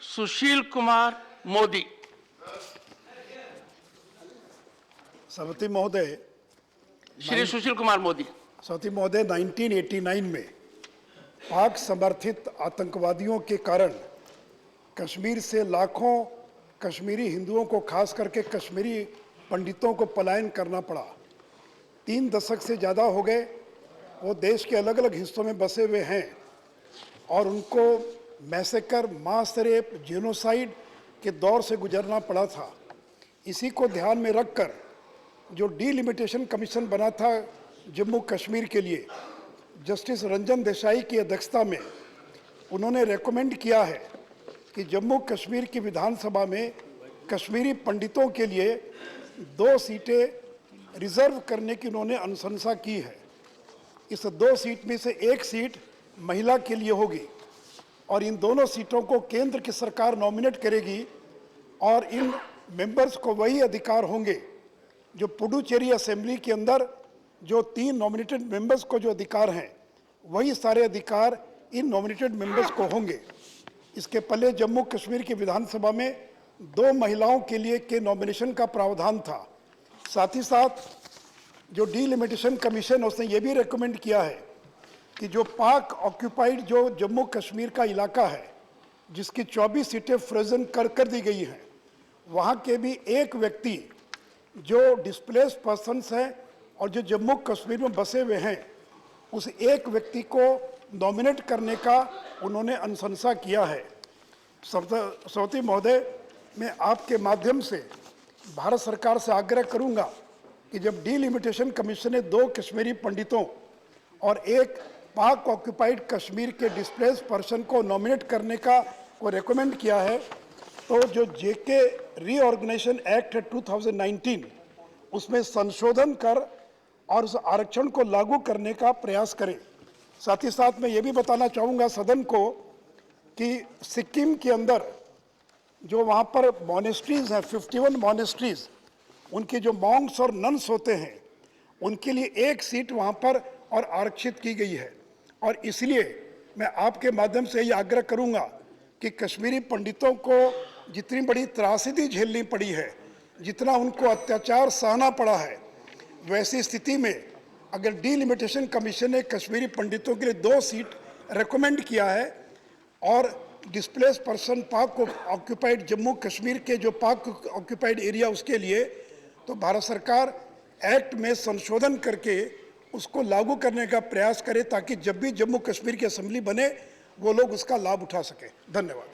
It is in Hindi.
सुशील कुमार मोदी। सभापति महोदय, श्री सुशील कुमार मोदी। सभापति महोदय, 1989 में पाक समर्थित आतंकवादियों के कारण कश्मीर से लाखों कश्मीरी हिंदुओं को, खास करके कश्मीरी पंडितों को पलायन करना पड़ा। 3 दशक से ज़्यादा हो गए वो देश के अलग अलग हिस्सों में बसे हुए हैं और उनको मैसेकर, मास रेप, जेनोसाइड के दौर से गुजरना पड़ा था। इसी को ध्यान में रखकर जो डीलिमिटेशन कमीशन बना था जम्मू कश्मीर के लिए, जस्टिस रंजन देसाई की अध्यक्षता में, उन्होंने रेकमेंड किया है कि जम्मू कश्मीर की विधानसभा में कश्मीरी पंडितों के लिए 2 सीटें रिजर्व करने की उन्होंने अनुशंसा की है। इस 2 सीट में से 1 सीट महिला के लिए होगी और इन दोनों सीटों को केंद्र की सरकार नॉमिनेट करेगी और इन मेंबर्स को वही अधिकार होंगे जो पुडुचेरी असेंबली के अंदर जो 3 नॉमिनेटेड मेंबर्स को जो अधिकार हैं, वही सारे अधिकार इन नॉमिनेटेड मेंबर्स को होंगे। इसके पहले जम्मू कश्मीर की विधानसभा में 2 महिलाओं के लिए के नॉमिनेशन का प्रावधान था। साथ ही साथ जो डीलिमिटेशन कमीशन उसने ये भी रेकमेंड किया है कि जो पाक ऑक्यूपाइड जो जम्मू कश्मीर का इलाका है, जिसकी 24 सीटें फ्रोजन कर दी गई हैं, वहाँ के भी एक व्यक्ति जो डिस्प्लेस्ड पर्सन्स हैं और जो जम्मू कश्मीर में बसे हुए हैं, उस एक व्यक्ति को नॉमिनेट करने का उन्होंने अनुशंसा किया है। सभापति महोदय, मैं आपके माध्यम से भारत सरकार से आग्रह करूंगा कि जब डीलिमिटेशन कमीशन ने 2 कश्मीरी पंडितों और 1 पाक ऑक्यूपाइड कश्मीर के डिस्प्लेस्ड पर्सन को नॉमिनेट करने का को रेकमेंड किया है, तो जो जेके रीऑर्गेनाइजेशन एक्ट है 2019, उसमें संशोधन कर और उस आरक्षण को लागू करने का प्रयास करें। साथ ही साथ मैं ये भी बताना चाहूँगा सदन को कि सिक्किम के अंदर जो वहाँ पर मॉनेस्ट्रीज़ हैं, 51 मॉनेस्ट्रीज़, उनके जो मॉन्क्स और नन्स होते हैं, उनके लिए 1 सीट वहाँ पर और आरक्षित की गई है। और इसलिए मैं आपके माध्यम से ये आग्रह करूँगा कि कश्मीरी पंडितों को जितनी बड़ी त्रासदी झेलनी पड़ी है, जितना उनको अत्याचार सहना पड़ा है, वैसी स्थिति में अगर डीलिमिटेशन कमीशन ने कश्मीरी पंडितों के लिए 2 सीट रेकमेंड किया है और डिस्प्लेस्ड पर्सन पाक ऑक्यूपाइड जम्मू कश्मीर के जो पाक ऑक्यूपाइड एरिया उसके लिए, तो भारत सरकार एक्ट में संशोधन करके उसको लागू करने का प्रयास करे ताकि जब भी जम्मू कश्मीर की असेंबली बने वो लोग उसका लाभ उठा सकें। धन्यवाद।